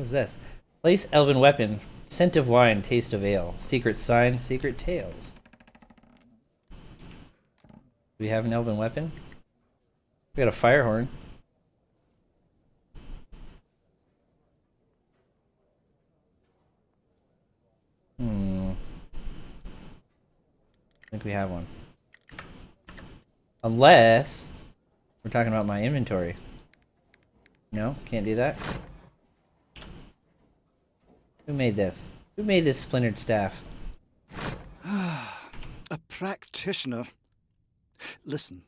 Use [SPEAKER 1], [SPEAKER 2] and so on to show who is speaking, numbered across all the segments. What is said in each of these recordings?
[SPEAKER 1] What's this? Place elven weapon. Scent of wine, taste of ale. Secret sign, secret tales. Do we have an elven weapon? We got a fire horn. I think we have one. Unless we're talking about my inventory. No, can't do that. Who made this? Who made this splintered staff?
[SPEAKER 2] A practitioner. Listen,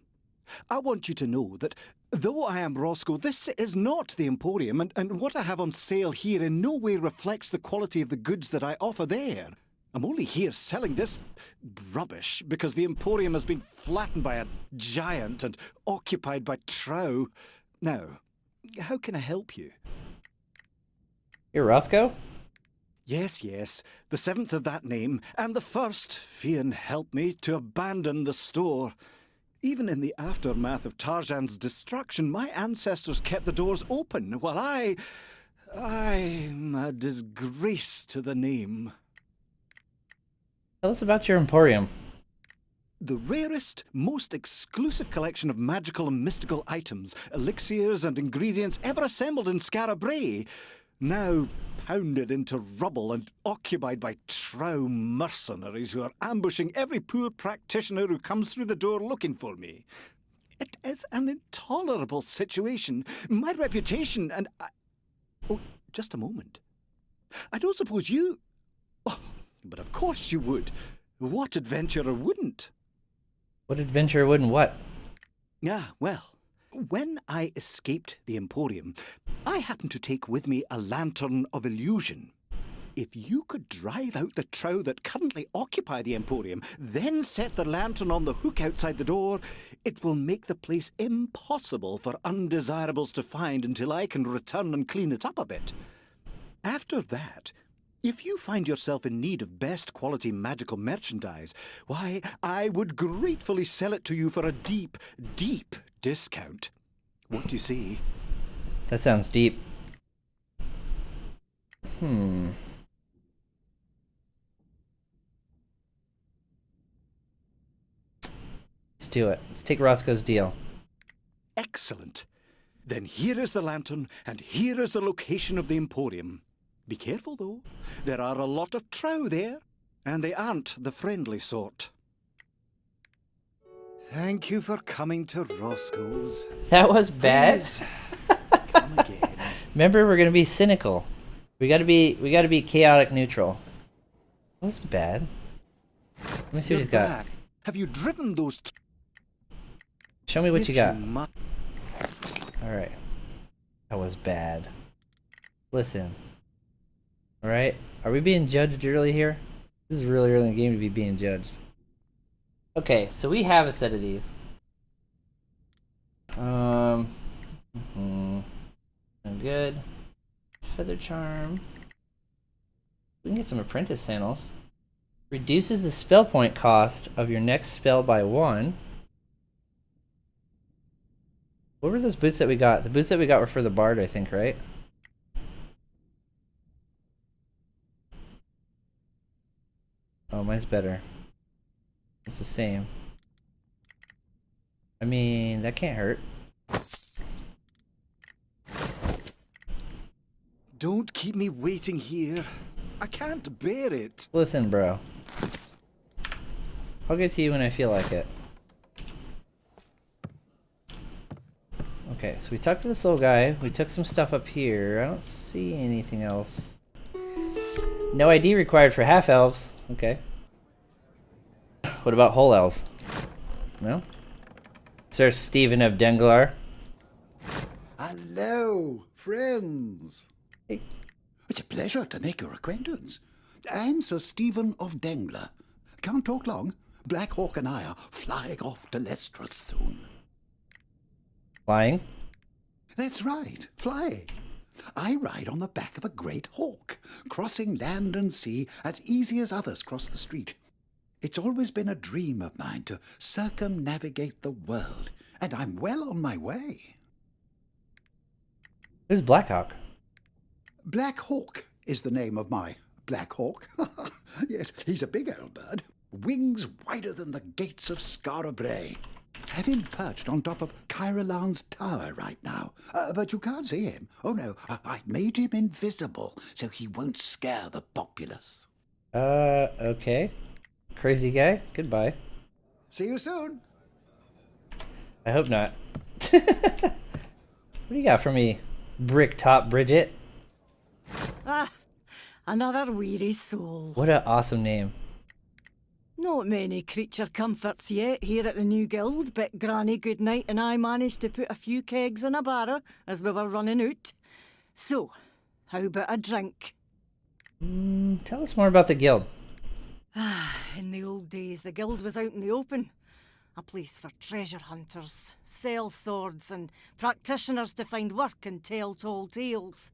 [SPEAKER 2] I want you to know that though I am Roscoe, this is not the Emporium, and what I have on sale here in no way reflects the quality of the goods that I offer there. I'm only here selling this rubbish because the Emporium has been flattened by a giant and occupied by Trow. Now, how can I help you?
[SPEAKER 1] You're Roscoe?
[SPEAKER 2] Yes, yes, the seventh of that name, and the first, Fian helped me, to abandon the store. Even in the aftermath of Tarjan's destruction, my ancestors kept the doors open, while I'm a disgrace to the name.
[SPEAKER 1] Tell us about your Emporium.
[SPEAKER 2] The rarest, most exclusive collection of magical and mystical items, elixirs and ingredients ever assembled in Scarabray, now pounded into rubble and occupied by Trow mercenaries who are ambushing every poor practitioner who comes through the door looking for me. It is an intolerable situation. My reputation and Oh, just a moment. I don't suppose you... Oh, but of course you would. What adventurer wouldn't?
[SPEAKER 1] What adventurer wouldn't what?
[SPEAKER 2] Ah, well, when I escaped the Emporium, I happened to take with me a lantern of illusion. If you could drive out the Trow that currently occupy the Emporium, then set the lantern on the hook outside the door, it will make the place impossible for undesirables to find until I can return and clean it up a bit. After that, if you find yourself in need of best quality magical merchandise, why, I would gratefully sell it to you for a deep, deep discount. What do you see?
[SPEAKER 1] That sounds deep. Let's do it. Let's take Roscoe's deal.
[SPEAKER 2] Excellent. Then here is the lantern, and here is the location of the Emporium. Be careful, though. There are a lot of Trow there, and they aren't the friendly sort. Thank you for coming to Roscoe's.
[SPEAKER 1] That was bad.
[SPEAKER 2] Please, come again.
[SPEAKER 1] Remember, we're gonna be cynical. We gotta be chaotic neutral. That was bad. Let me see what he's got.
[SPEAKER 2] Back. Have you driven those...
[SPEAKER 1] Show me what you got.
[SPEAKER 2] mu-
[SPEAKER 1] Alright. That was bad. Listen. Alright? Are we being judged early here? This is really early in the game to be being judged. Okay, so we have a set of these. I'm good. Feather Charm. We can get some apprentice sandals. Reduces the spell point cost of your next spell by 1. What were those boots that we got? The boots that we got were for the bard, I think, right? Oh, mine's better. It's the same. I mean, that can't hurt.
[SPEAKER 2] Don't keep me waiting here. I can't bear it.
[SPEAKER 1] Listen, bro. I'll get to you when I feel like it. Okay, so we talked to this little guy. We took some stuff up here. I don't see anything else. No ID required for half elves. Okay. What about whole elves? No? Sir Stephen of Denglar.
[SPEAKER 3] Hello, friends.
[SPEAKER 1] Hey.
[SPEAKER 3] It's a pleasure to make your acquaintance. I'm Sir Stephen of Denglar. Can't talk long. Black Hawk and I are flying off to Lestras soon.
[SPEAKER 1] Flying?
[SPEAKER 3] That's right, flying. I ride on the back of a great hawk, crossing land and sea as easy as others cross the street. It's always been a dream of mine to circumnavigate the world, and I'm well on my way.
[SPEAKER 1] Who's Blackhawk?
[SPEAKER 3] Black Hawk is the name of my Black Hawk. Yes, he's a big old bird. Wings wider than the gates of Skara Brae. Have him perched on top of Kyralan's tower right now. But you can't see him. Oh no, I've made him invisible so he won't scare the populace.
[SPEAKER 1] Okay. Crazy guy, goodbye.
[SPEAKER 3] See you soon.
[SPEAKER 1] I hope not. What do you got for me, Bricktop Bridget?
[SPEAKER 4] Ah, another weary soul.
[SPEAKER 1] What an awesome name.
[SPEAKER 4] Not many creature comforts yet here at the new guild, but Granny Goodnight and I managed to put a few kegs in a barrow as we were running out. So, how about a drink?
[SPEAKER 1] Tell us more about the guild.
[SPEAKER 4] In the old days, the guild was out in the open. A place for treasure hunters, sell swords, and practitioners to find work and tell tall tales.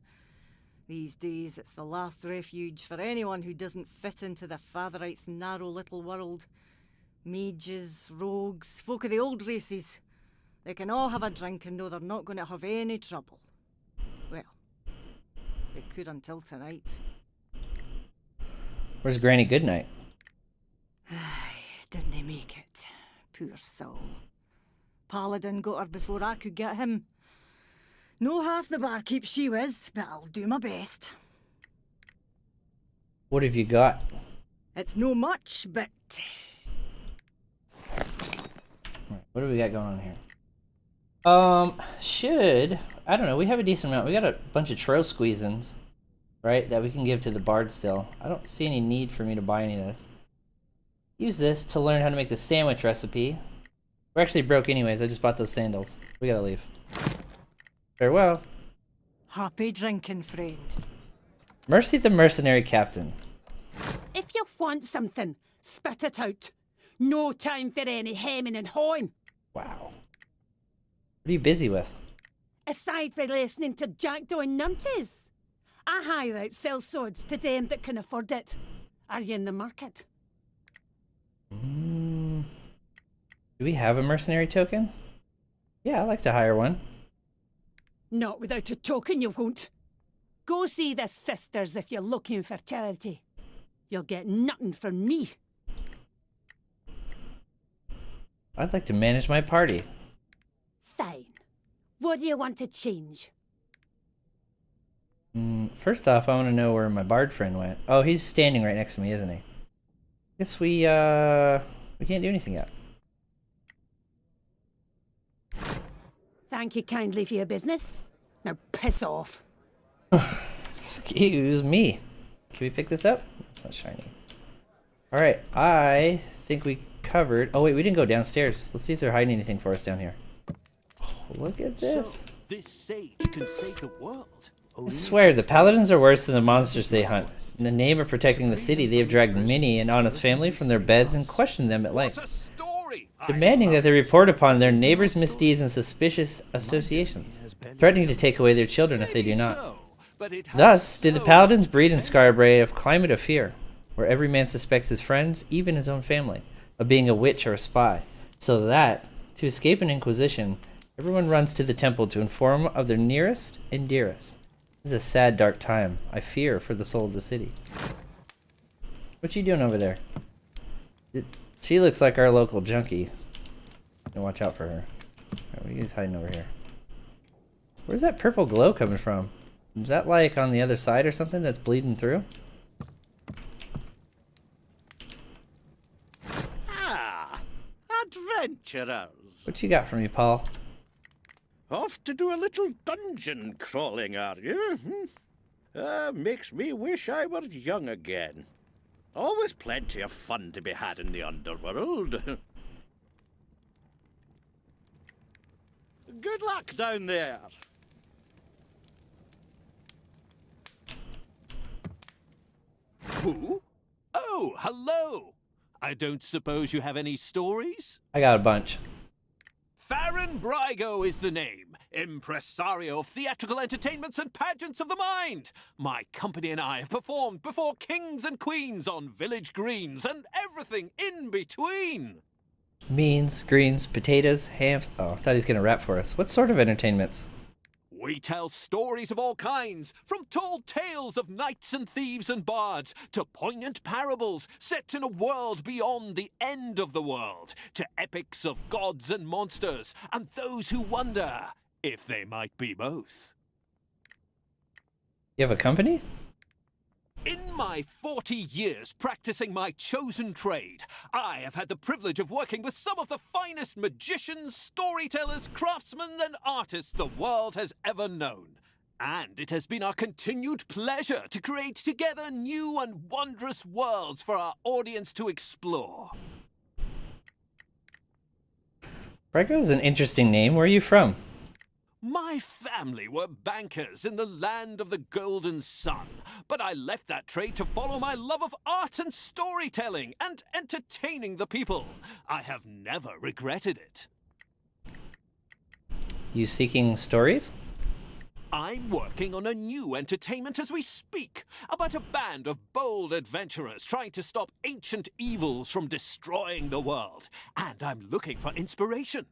[SPEAKER 4] These days, it's the last refuge for anyone who doesn't fit into the Fatherite's narrow little world. Mages, rogues, folk of the old races. They can all have a drink and know they're not going to have any trouble. Well, they could until tonight.
[SPEAKER 1] Where's Granny Goodnight?
[SPEAKER 4] Didn't he make it? Poor soul. Paladin got her before I could get him. No half the barkeep she was, but I'll do my best.
[SPEAKER 1] What have you got?
[SPEAKER 4] It's no much, but...
[SPEAKER 1] Right, what do we got going on here? I don't know, we have a decent amount. We got a bunch of tro squeezins, right, that we can give to the bard still. I don't see any need for me to buy any of this. Use this to learn how to make the sandwich recipe. We're actually broke anyways, I just bought those sandals. We gotta leave. Farewell.
[SPEAKER 4] Happy drinking, friend.
[SPEAKER 1] Mercy the mercenary captain.
[SPEAKER 5] If you want something, spit it out. No time for any hemming and hawing.
[SPEAKER 1] Wow. What are you busy with?
[SPEAKER 5] Aside from listening to Jackdaw and Numpties, I hire out sell swords to them that can afford it. Are you in the market?
[SPEAKER 1] Do we have a mercenary token? Yeah, I'd like to hire one.
[SPEAKER 5] Not without a token, you won't. Go see the sisters if you're looking for charity. You'll get nothing from me.
[SPEAKER 1] I'd like to manage my party.
[SPEAKER 5] Fine. What do you want to change?
[SPEAKER 1] First off, I want to know where my bard friend went. Oh, he's standing right next to me, isn't he? Guess we can't do anything yet.
[SPEAKER 5] Thank you kindly for your business. Now piss off.
[SPEAKER 1] Excuse me. Can we pick this up? It's not shiny. Alright, I think we covered... Oh wait, we didn't go downstairs. Let's see if they're hiding anything for us down here. Oh, look at this.
[SPEAKER 6] So, this sage can save the world.
[SPEAKER 1] I swear, the paladins are worse than the monsters they hunt. In the name of protecting the city, they have dragged many an honest family from their beds and questioned them at length, demanding that they report upon their neighbors' misdeeds and suspicious associations, threatening to take away their children if they do not. Thus did the paladins breed in Skara Brae a climate of fear, where every man suspects his friends, even his own family, of being a witch or a spy, so that, to escape an inquisition, everyone runs to the temple to inform of their nearest and dearest. This is a sad, dark time. I fear for the soul of the city. What you doing over there? She looks like our local junkie. Watch out for her. Alright, what are you guys hiding over here? Where's that purple glow coming from? Is that like on the other side or something that's bleeding through?
[SPEAKER 7] Ah, adventurers.
[SPEAKER 1] What you got for me, Paul?
[SPEAKER 7] Off to do a little dungeon crawling, are you? Makes me wish I were young again. Always plenty of fun to be had in the underworld. Good luck down there.
[SPEAKER 6] Who? Oh, hello! I don't suppose you have any stories?
[SPEAKER 1] I got a bunch.
[SPEAKER 6] Farron Brygo is the name, impresario of theatrical entertainments and pageants of the mind. My company and I have performed before kings and queens on village greens and everything in between.
[SPEAKER 1] Beans, greens, potatoes, hams. Oh, I thought he was gonna rap for us. What sort of entertainments?
[SPEAKER 6] We tell stories of all kinds, from tall tales of knights and thieves and bards, to poignant parables set in a world beyond the end of the world, to epics of gods and monsters, and those who wonder if they might be both.
[SPEAKER 1] You have a company?
[SPEAKER 6] In my 40 years practicing my chosen trade, I have had the privilege of working with some of the finest magicians, storytellers, craftsmen, and artists the world has ever known. And it has been our continued pleasure to create together new and wondrous worlds for our audience to explore.
[SPEAKER 1] Brego is an interesting name. Where are you from?
[SPEAKER 6] My family were bankers in the land of the golden sun, but I left that trade to follow my love of art and storytelling and entertaining the people. I have never regretted it.
[SPEAKER 1] You seeking stories?
[SPEAKER 6] I'm working on a new entertainment as we speak, about a band of bold adventurers trying to stop ancient evils from destroying the world. And I'm looking for inspiration.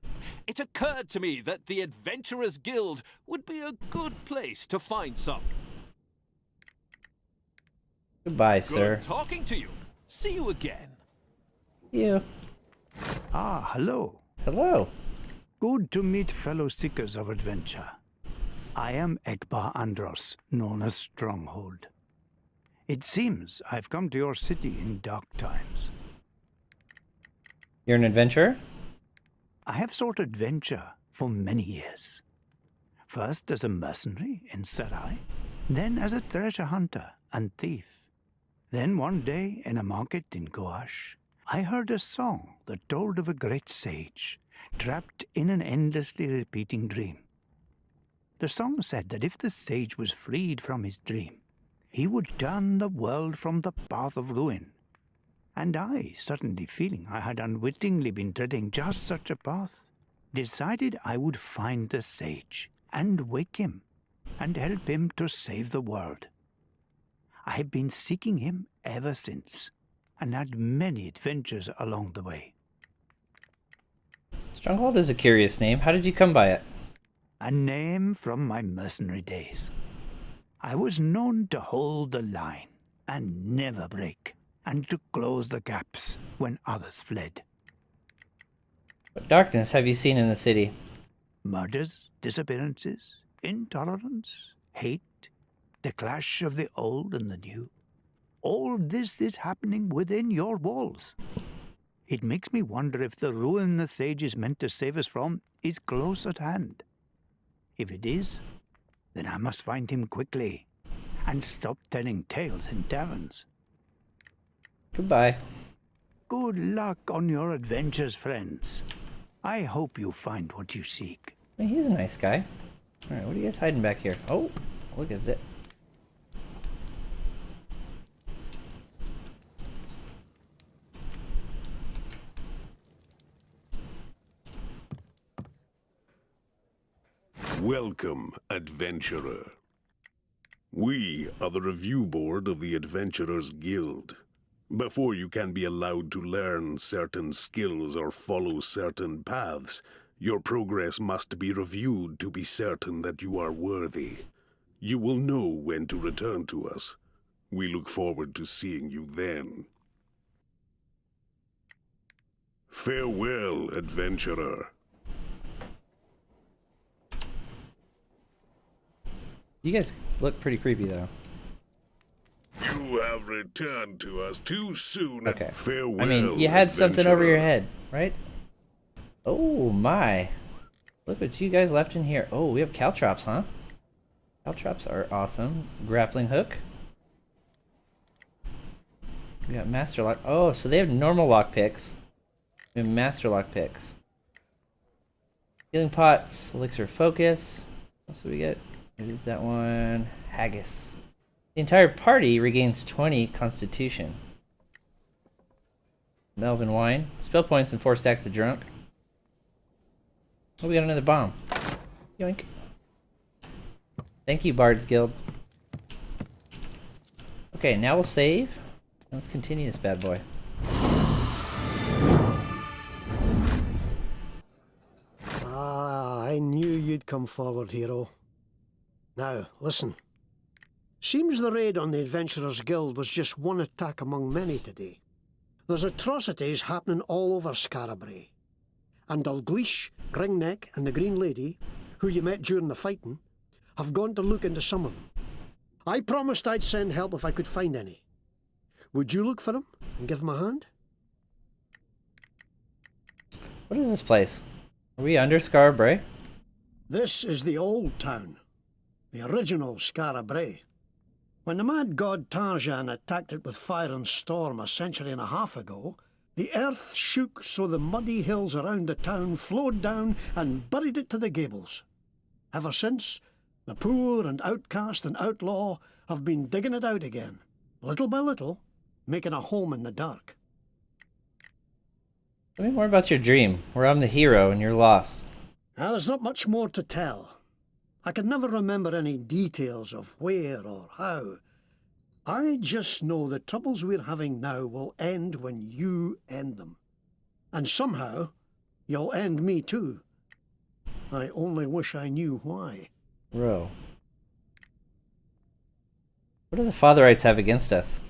[SPEAKER 6] It occurred to me that the Adventurers Guild would be a good place to find some.
[SPEAKER 1] Goodbye, sir.
[SPEAKER 6] Good talking to you. See you again.
[SPEAKER 1] You.
[SPEAKER 8] Ah, hello.
[SPEAKER 1] Hello.
[SPEAKER 8] Good to meet fellow seekers of adventure. I am Ekbar Andros, known as Stronghold. It seems I've come to your city in dark times.
[SPEAKER 1] You're an adventurer?
[SPEAKER 8] I have sought adventure for many years. First as a mercenary in Sarai, then as a treasure hunter and thief. Then one day in a market in Gouache, I heard a song that told of a great sage trapped in an endlessly repeating dream. The song said that if the sage was freed from his dream, he would turn the world from the path of ruin. And I, suddenly feeling I had unwittingly been treading just such a path, decided I would find the sage and wake him and help him to save the world. I have been seeking him ever since and had many adventures along the way.
[SPEAKER 1] Stronghold is a curious name. How did you come by it?
[SPEAKER 8] A name from my mercenary days. I was known to hold the line and never break, and to close the gaps when others fled.
[SPEAKER 1] What darkness have you seen in the city?
[SPEAKER 8] Murders, disappearances, intolerance, hate, the clash of the old and the new. All this is happening within your walls. It makes me wonder if the ruin the sage is meant to save us from is close at hand. If it is, then I must find him quickly and stop telling tales in taverns.
[SPEAKER 1] Goodbye.
[SPEAKER 8] Good luck on your adventures, friends. I hope you find what you seek.
[SPEAKER 1] I mean, he's a nice guy. Alright, what are you guys hiding back here? Oh, look at that.
[SPEAKER 9] Welcome, adventurer. We are the review board of the Adventurers Guild. Before you can be allowed to learn certain skills or follow certain paths, your progress must be reviewed to be certain that you are worthy. You will know when to return to us. We look forward to seeing you then. Farewell, adventurer.
[SPEAKER 1] You guys look pretty creepy, though.
[SPEAKER 9] You have returned to us too soon.
[SPEAKER 1] Okay.
[SPEAKER 9] Farewell,
[SPEAKER 1] I mean, you had something over your
[SPEAKER 9] adventurer.
[SPEAKER 1] head, right? Oh, my. Look what you guys left in here. Oh, we have caltrops, huh? Caltrops are awesome. Grappling hook. We got master lock. Oh, so they have normal lock picks. We have master lock picks. Healing pots. Elixir focus. What else do we get? We did that one. Haggis. The entire party regains 20 constitution. Melvin wine. Spell points and 4 stacks of drunk. Oh, we got another bomb. Yoink. Thank you, Bard's Guild. Okay, now we'll save. Let's continue this bad boy.
[SPEAKER 10] Ah, I knew you'd come forward, hero. Now, listen. Seems the raid on the Adventurers Guild was just one attack among many today. There's atrocities happening all over Scarabray. And Dalgleish, Ringneck, and the Green Lady, who you met during the fighting, have gone to look into some of them. I promised I'd send help if I could find any. Would you look for them and give them a hand?
[SPEAKER 1] What is this place? Are we under Scarabray?
[SPEAKER 10] This is the old town. The original Scarabray. When the mad god Tarjan attacked it with fire and storm a century and a half ago, the earth shook so the muddy hills around the town flowed down and buried it to the gables. Ever since, the poor and outcast and outlaw have been digging it out again, little by little, making a home in the dark.
[SPEAKER 1] Tell me more about your dream, where I'm the hero and you're lost.
[SPEAKER 10] Now, there's not much more to tell. I can never remember any details of where or how. I just know the troubles we're having now will end when you end them. And somehow, you'll end me too. I only wish I knew why.
[SPEAKER 1] Bro. What do the Fatherites have against us?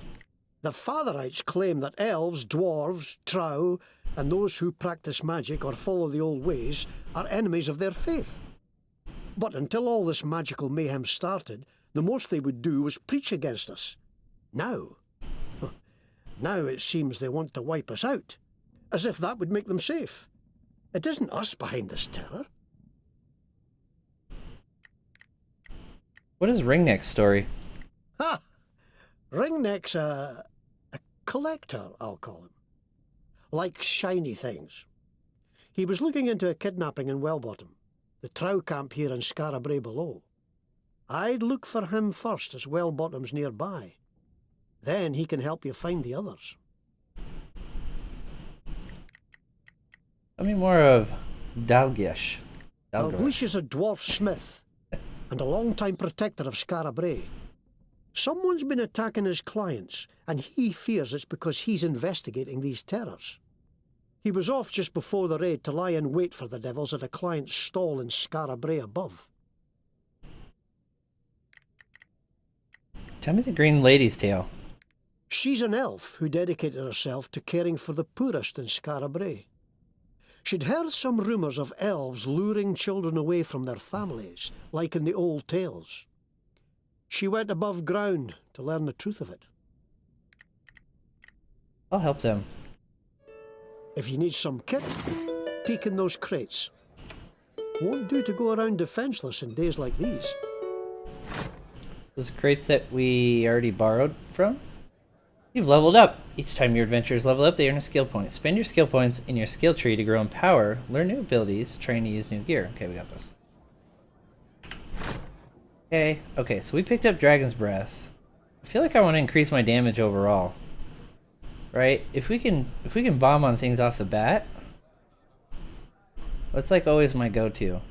[SPEAKER 10] The Fatherites claim that elves, dwarves, trow, and those who practice magic or follow the old ways are enemies of their faith. But until all this magical mayhem started, the most they would do was preach against us. Now it seems they want to wipe us out, as if that would make them safe. It isn't us behind this terror.
[SPEAKER 1] What is Ringneck's story?
[SPEAKER 10] Ha! Ringneck's a collector, I'll call him. Likes shiny things. He was looking into a kidnapping in Wellbottom, the trow camp here in Scarabray below. I'd look for him first, as Wellbottom's nearby. Then he can help you find the others.
[SPEAKER 1] Tell me more of Dalgleish.
[SPEAKER 10] Dalgleish is a dwarf smith and a long-time protector of Scarabray. Someone's been attacking his clients, and he fears it's because he's investigating these terrors. He was off just before the raid to lie in wait for the devils at a client's stall in Scarabray above.
[SPEAKER 1] Tell me the Green Lady's tale.
[SPEAKER 10] She's an elf who dedicated herself to caring for the poorest in Scarabray. She'd heard some rumours of elves luring children away from their families, like in the old tales. She went above ground to learn the truth of it.
[SPEAKER 1] I'll help them.
[SPEAKER 10] If you need some kit, peek in those crates. Won't do to go around defenceless in days like these.
[SPEAKER 1] Those crates that we already borrowed from? You've leveled up. Each time your adventurers level up, they earn a skill point. Spend your skill points in your skill tree to grow in power, learn new abilities, train to use new gear. Okay, we got this. Okay, so we picked up Dragon's Breath. I feel like I want to increase my damage overall. Right? If we can bomb on things off the bat, that's like always my go-to.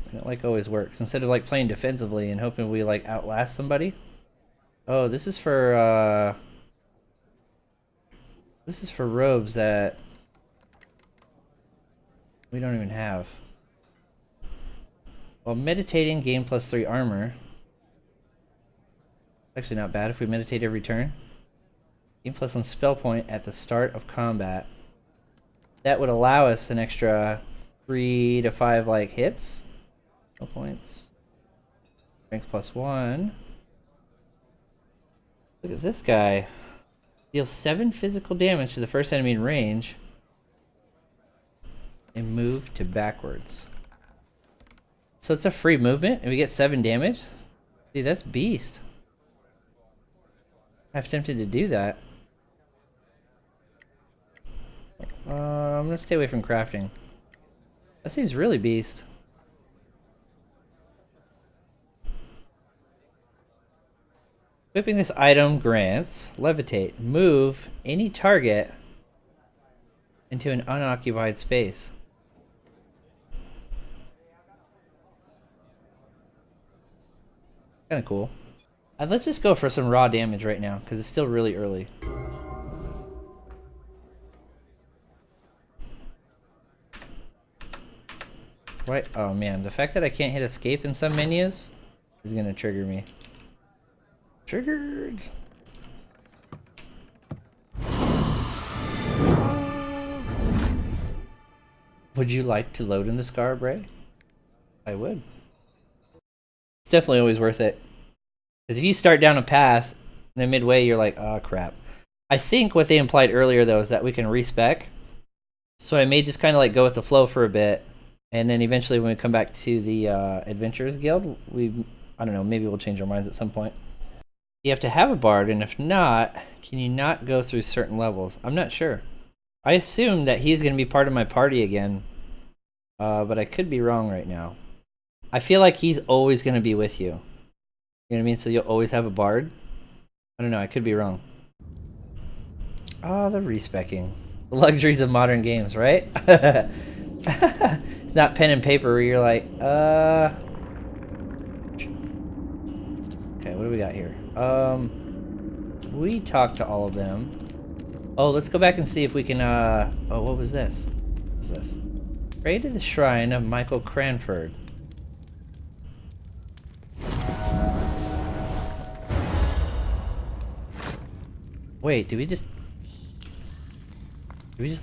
[SPEAKER 1] And it like always works. Instead of like playing defensively and hoping we like outlast somebody. Oh, this is for robes that we don't even have. Well, meditating, gain +3 armor. Actually not bad if we meditate every turn. Gain +1 spell point at the start of combat. That would allow us an extra 3 to 5 like hits. Spell points. Strength +1. Look at this guy. Deals 7 physical damage to the first enemy in range. And move to backwards. So it's a free movement and we get 7 damage? Dude, that's beast. I'm tempted to do that. I'm gonna stay away from crafting. That seems really beast. Equipping this item grants levitate. Move any target into an unoccupied space. Kind of cool. Let's just go for some raw damage right now because it's still really early. Right? Oh man, the fact that I can't hit escape in some menus He's gonna trigger me. Triggered! Would you like to load into Scar Bray? I would. It's definitely always worth it. Because if you start down a path, and then midway you're like, oh crap. I think what they implied earlier though is that we can respec. So I may just kind of like go with the flow for a bit. And then eventually when we come back to the Adventurers Guild, I don't know, maybe we'll change our minds at some point. You have to have a bard, and if not, can you not go through certain levels? I'm not sure. I assume that he's going to be part of my party again, but I could be wrong right now. I feel like he's always going to be with you. You know what I mean? So you'll always have a bard? I don't know, I could be wrong. Oh, the respecking. The luxuries of modern games, right? It's not pen and paper where you're like, Okay, what do we got here? We talked to all of them. Oh, let's go back and see if we can, oh, what was this? What was this? Pray to the shrine of Michael Cranford. Wait, did we just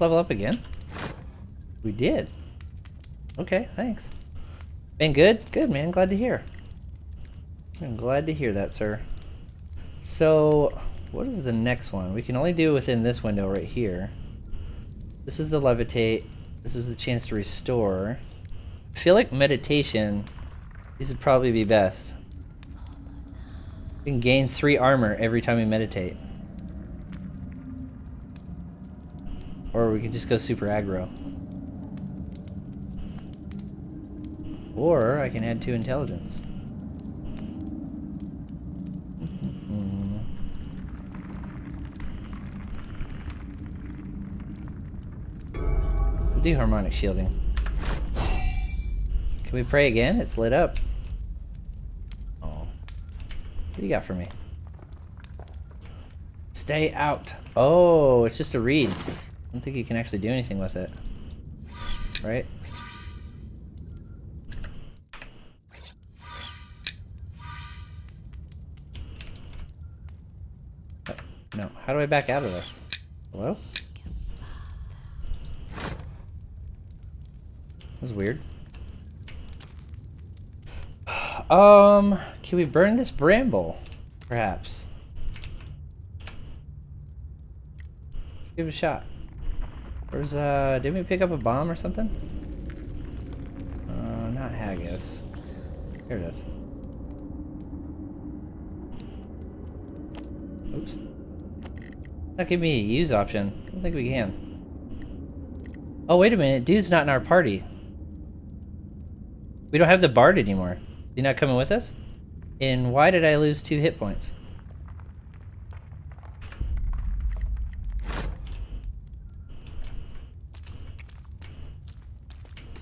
[SPEAKER 1] level up again? We did. Okay, thanks. Been good? Good, man. Glad to hear. I'm glad to hear that, sir. So, what is the next one? We can only do within this window right here. This is the levitate. This is the chance to restore. I feel like meditation, these would probably be best. We can gain 3 armor every time we meditate. Or we can just go super aggro. Or I can add 2 intelligence. We'll do harmonic shielding. Can we pray again? It's lit up. Oh. What do you got for me? Stay out. Oh, it's just a reed. I don't think you can actually do anything with it. Right? No. How do I back out of this? Hello? That was weird. Can we burn this bramble? Perhaps. Let's give it a shot. Where's, didn't we pick up a bomb or something? Not haggis. Here it is. Oops. Not giving me a use option. I don't think we can. Oh, wait a minute. Dude's not in our party. We don't have the bard anymore. You not coming with us? And why did I lose 2 hit points?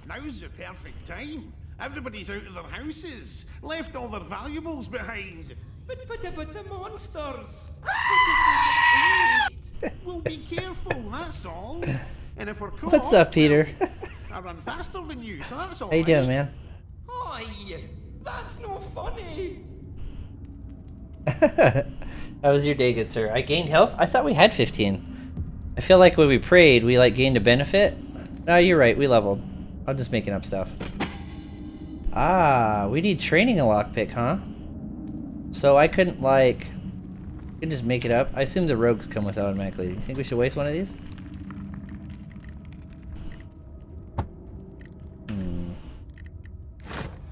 [SPEAKER 11] Now's the perfect time. Everybody's out of their houses, left all their valuables behind. But what about the monsters? We'll be careful, that's all. And if we're caught,
[SPEAKER 1] what's up, Peter?
[SPEAKER 11] I run faster than you, so that's all.
[SPEAKER 1] How you doing, man?
[SPEAKER 11] Oi, that's no funny.
[SPEAKER 1] How was your day, good sir? I gained health? I thought we had 15. I feel like when we prayed, we like gained a benefit. No, you're right, we leveled. I'm just making up stuff. Ah, we need training a lockpick, huh? So I couldn't like... I can just make it up. I assume the rogues come with automatically. You think we should waste one of these?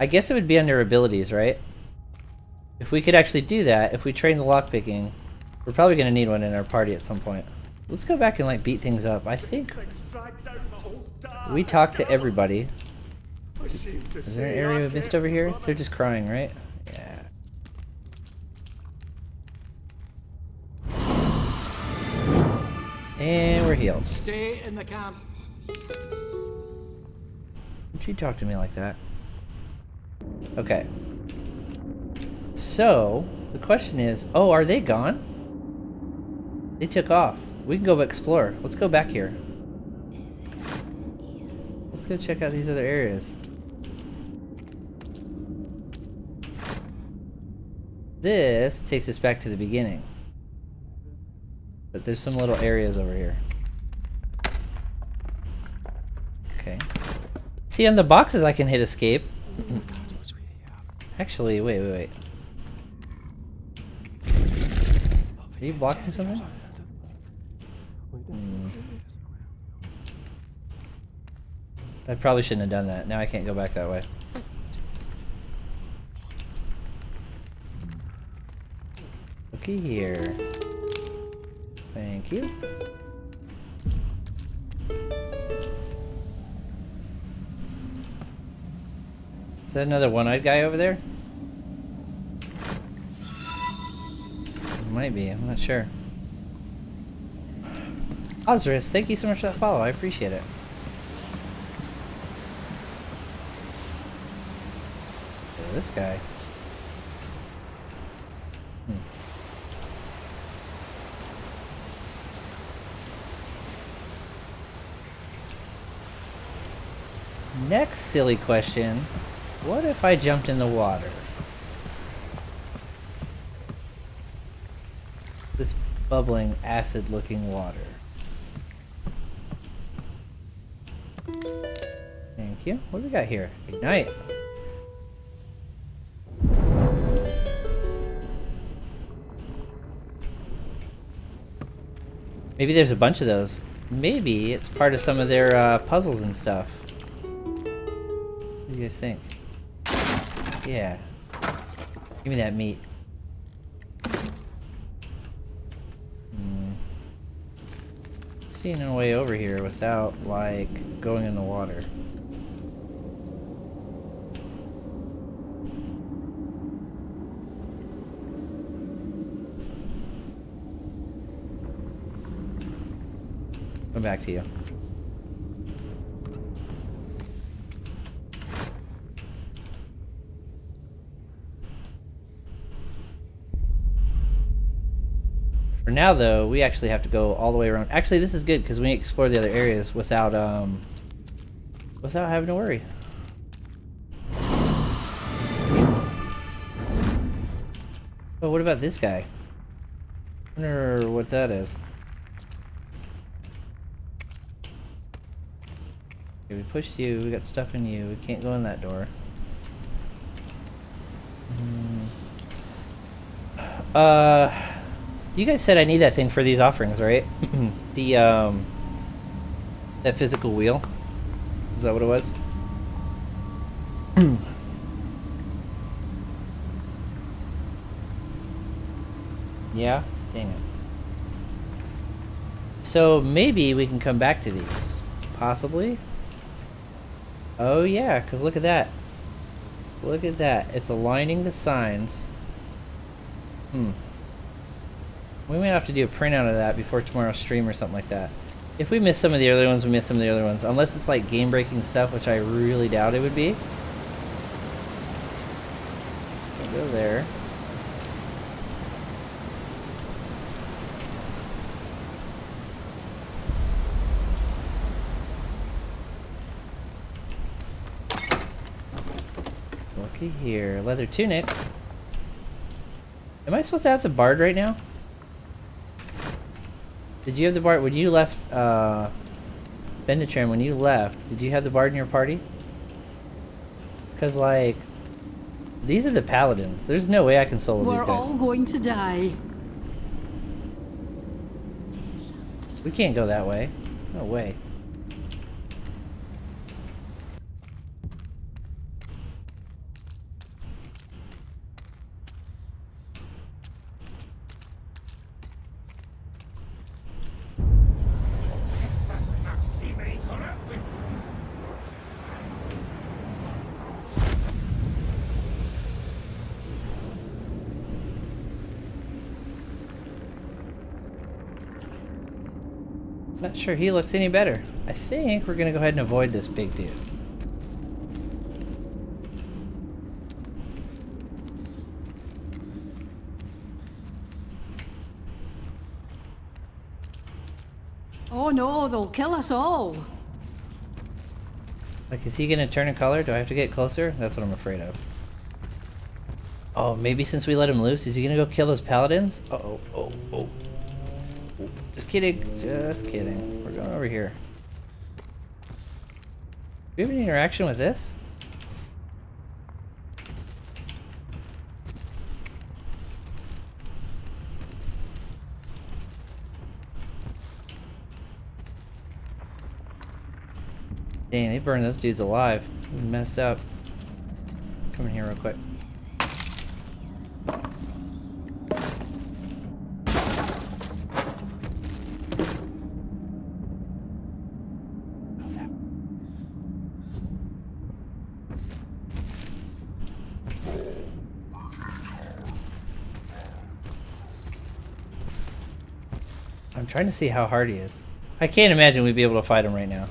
[SPEAKER 1] I guess it would be under abilities, right? If we could actually do that, if we train the lockpicking, we're probably going to need one in our party at some point. Let's go back and like beat things up. I think we talked to everybody. Is there an area we missed over here? They're just crying, right? Yeah. And we're healed.
[SPEAKER 11] Stay in the camp.
[SPEAKER 1] Why'd you talk to me like that? Okay. So, the question is, oh, are they gone? They took off. We can go explore. Let's go back here. Let's go check out these other areas. This takes us back to the beginning. But there's some little areas over here. Okay. See, on the boxes I can hit escape. Actually, wait. Are you blocking something? I probably shouldn't have done that. Now I can't go back that way. Looky here. Thank you. Is that another one-eyed guy over there? It might be, I'm not sure. Osiris, thank you so much for that follow, I appreciate it. Okay, this guy. Next silly question. What if I jumped in the water? This bubbling, acid-looking water. Thank you. What do we got here? Ignite. Maybe there's a bunch of those. Maybe it's part of some of their puzzles and stuff. What do you guys think? Yeah. Give me that meat. Seeing a way over here without, like, going in the water. Come back to you. For now, though, we actually have to go all the way around. Actually, this is good because we explore the other areas without having to worry. Oh, what about this guy? I wonder what that is. Okay, we pushed you. We got stuff in you. We can't go in that door. You guys said I need that thing for these offerings, right? The, that physical wheel? Is that what it was? Yeah? Dang it. So maybe we can come back to these. Possibly? Oh yeah, because look at that. Look at that. It's aligning the signs. We might have to do a printout of that before tomorrow's stream or something like that. If we miss some of the early ones, we miss some of the other ones. Unless it's like game-breaking stuff, which I really doubt it would be. We'll go there. Looky here. Leather tunic. Am I supposed to have the bard right now? Did you have the bard when you left, Benditram, when you left, did you have the bard in your party? Because, like, these are the paladins. There's no way I can solo these guys.
[SPEAKER 12] We're all going to die.
[SPEAKER 1] We can't go that way. No way. Not sure he looks any better. I think we're gonna go ahead and avoid this big dude.
[SPEAKER 12] Oh no, they'll kill us all.
[SPEAKER 1] Like, is he gonna turn a color? Do I have to get closer? That's what I'm afraid of. Oh, maybe since we let him loose, is he gonna go kill those paladins? Uh-oh, oh. Just kidding, just kidding. We're going over here. Do we have any interaction with this? Dang, they burned those dudes alive. Messed up. Come in here real quick. I'm trying to see how hard he is. I can't imagine we'd be able to fight him right now.